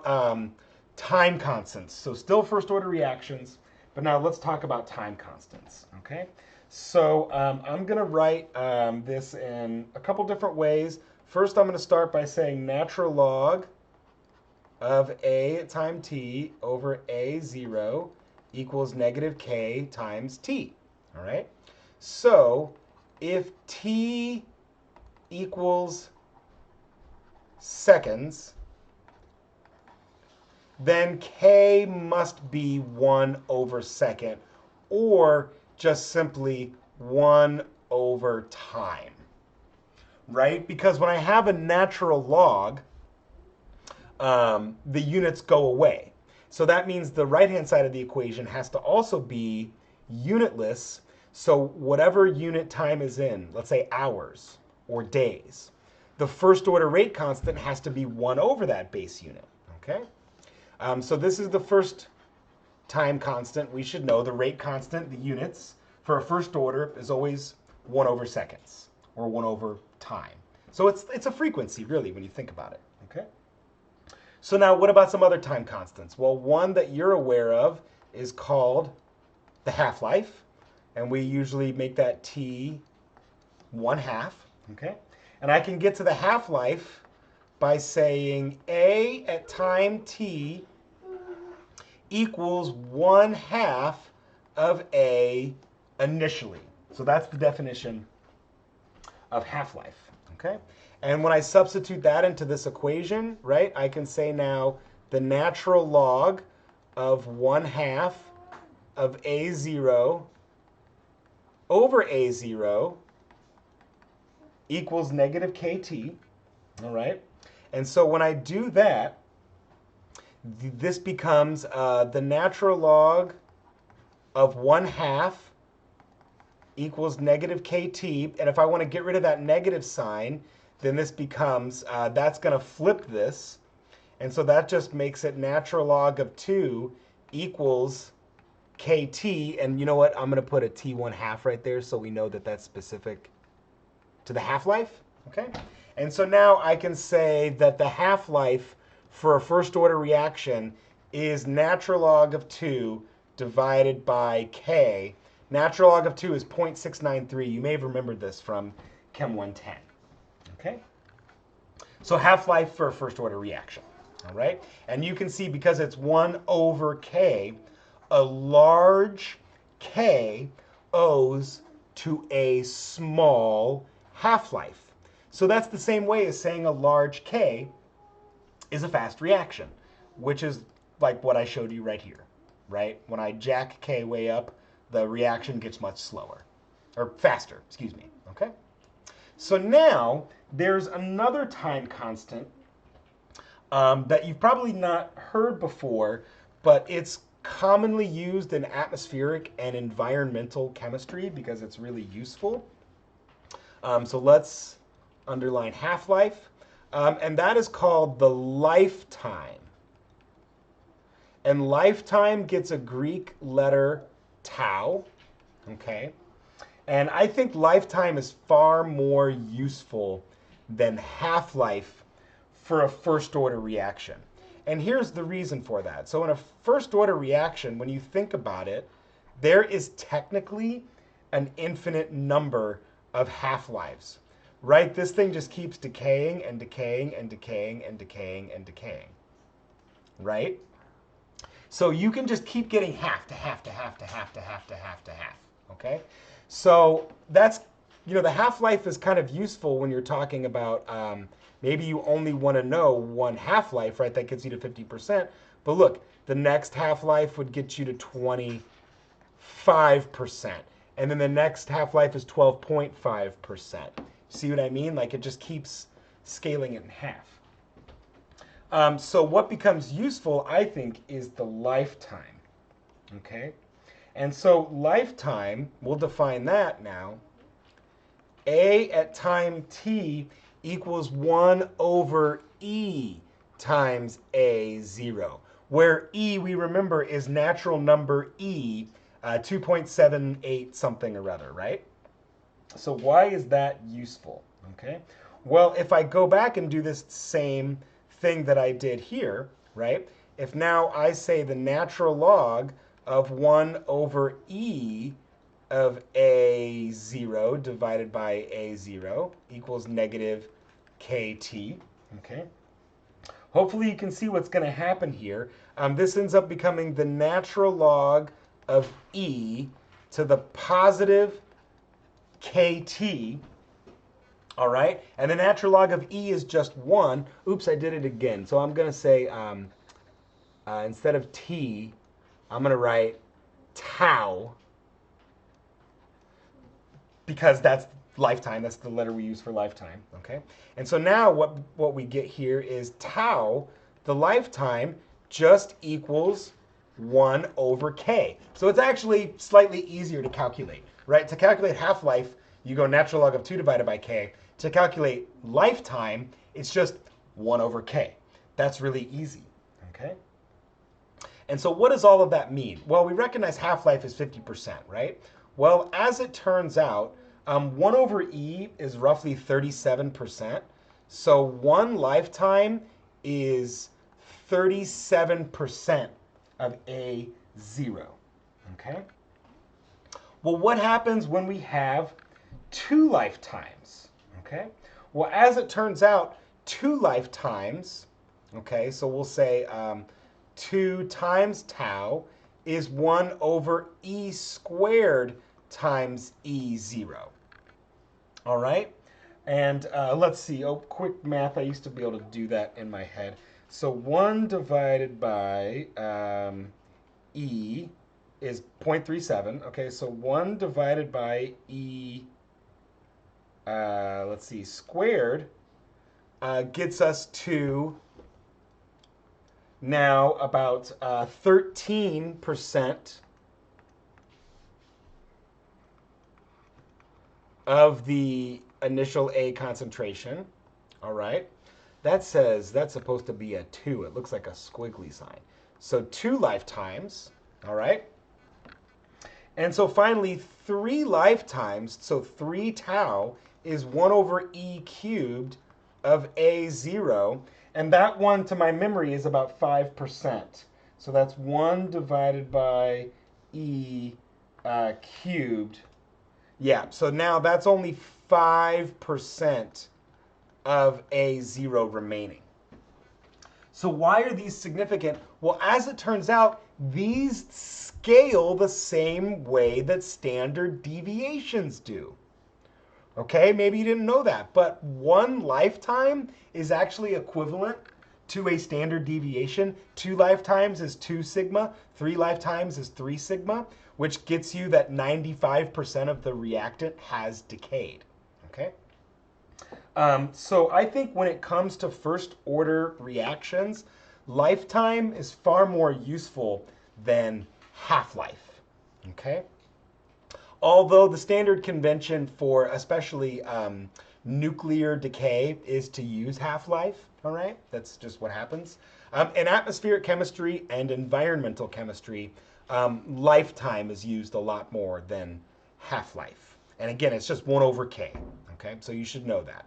about time constants. So still first order reactions, but now let's talk about time constants, okay? So I'm going to write this in a couple different ways. First, I'm going to start by saying natural log of a at time t over a0 equals negative k times t, all right? So if t equals seconds, then k must be 1 over second, or just simply 1 over time, right? Because when I have a natural log, the units go away. So that means the right-hand side of the equation has to also be unitless. So whatever unit time is in, let's say hours or days, the first order rate constant has to be 1 over that base unit, okay? So this is the first time constant. We should know the rate constant, the units, for a first order is always 1 over seconds or 1 over time. So it's a frequency, really, when you think about it, okay? So now what about some other time constants? Well, one that you're aware of is called the half-life, and we usually make that t 1/2, okay? And I can get to the half-life by saying a at time t equals 1/2 of a initially. So that's the definition of half-life, okay? And when I substitute that into this equation, right, I can say now the natural log of 1/2 of a0 over a0 equals negative kt, all right? And so when I do that, this becomes the natural log of 1/2 equals negative kt. And if I want to get rid of that negative sign, then this becomes, that's going to flip this. And so that just makes it natural log of 2 equals kt. And you know what? I'm going to put a t 1/2 right there so we know that that's specific to the half-life, okay? And so now I can say that the half-life for a first order reaction is natural log of 2 divided by k. Natural log of 2 is 0.693. You may have remembered this from Chem 110. Okay? So half-life for a first order reaction. All right? And you can see because it's 1 over k, a large k owes to a small half-life. So that's the same way as saying a large k is a fast reaction, which is like what I showed you right here, right? When I jack k way up, the reaction gets much slower, or faster, excuse me, okay? So now there's another time constant that you've probably not heard before, but it's commonly used in atmospheric and environmental chemistry because it's really useful. So let's underline half-life. And that is called the lifetime. And lifetime gets a Greek letter tau, okay? And I think lifetime is far more useful than half-life for a first order reaction. And here's the reason for that. So in a first order reaction, when you think about it, there is technically an infinite number of half-lives, right? This thing just keeps decaying and decaying and decaying and decaying and decaying, right? So you can just keep getting half to half to half to half to half to half to half, okay? So that's, you know, the half-life is kind of useful when you're talking about maybe you only want to know one half-life, right? That gets you to 50%. But look, the next half-life would get you to 25%. And then the next half-life is 12.5%. See what I mean? Like it just keeps scaling it in half. So what becomes useful, I think, is the lifetime, okay? And so lifetime, we'll define that now. A at time t equals 1 over e times a0, where e, we remember, is natural number e, 2.78 something or other, right? So why is that useful, okay? Well, if I go back and do this same thing that I did here, right? If now I say the natural log of 1 over e of A0 divided by A0 equals negative kt, okay? Hopefully you can see what's going to happen here. This ends up becoming the natural log of e to the positive kt, all right? And the natural log of e is just 1. Oops, I did it again. So I'm going to say, instead of t, I'm going to write tau, because that's lifetime. That's the letter we use for lifetime, okay? And so now what we get here is tau, the lifetime, just equals 1 over k. So it's actually slightly easier to calculate, right? To calculate half-life, you go natural log of 2 divided by k. To calculate lifetime, it's just 1 over k. That's really easy, okay? And so what does all of that mean? Well, we recognize half-life is 50%, right? Well, as it turns out, 1 over e is roughly 37%. So 1 lifetime is 37% of A0, okay? Well, what happens when we have 2 lifetimes, okay? Well, as it turns out, 2 lifetimes, okay, so we'll say 2 times tau is 1 over e squared times E0. All right? And let's see, quick math. I used to be able to do that in my head. So 1 divided by E is 0.37. Okay, so 1 divided by E, let's see, squared gets us to now about 13% of the initial A concentration. All right. That says that's supposed to be a 2. It looks like a squiggly sign. So 2 lifetimes. All right. And so finally, 3 lifetimes, so 3 tau is 1 over e cubed of A0. And that one, to my memory, is about 5%. So that's 1 divided by e cubed. Yeah, so now that's only 5% of A0 remaining. So why are these significant? Well, as it turns out, these scale the same way that standard deviations do. Okay, maybe you didn't know that, but 1 lifetime is actually equivalent to a standard deviation. 2 lifetimes is 2 sigma, 3 lifetimes is 3 sigma, which gets you that 95% of the reactant has decayed, okay? So I think when it comes to first order reactions, lifetime is far more useful than half-life, okay? Although the standard convention for especially nuclear decay is to use half-life, all right? That's just what happens. In atmospheric chemistry and environmental chemistry, lifetime is used a lot more than half-life. And again, it's just 1 over k, okay? So you should know that.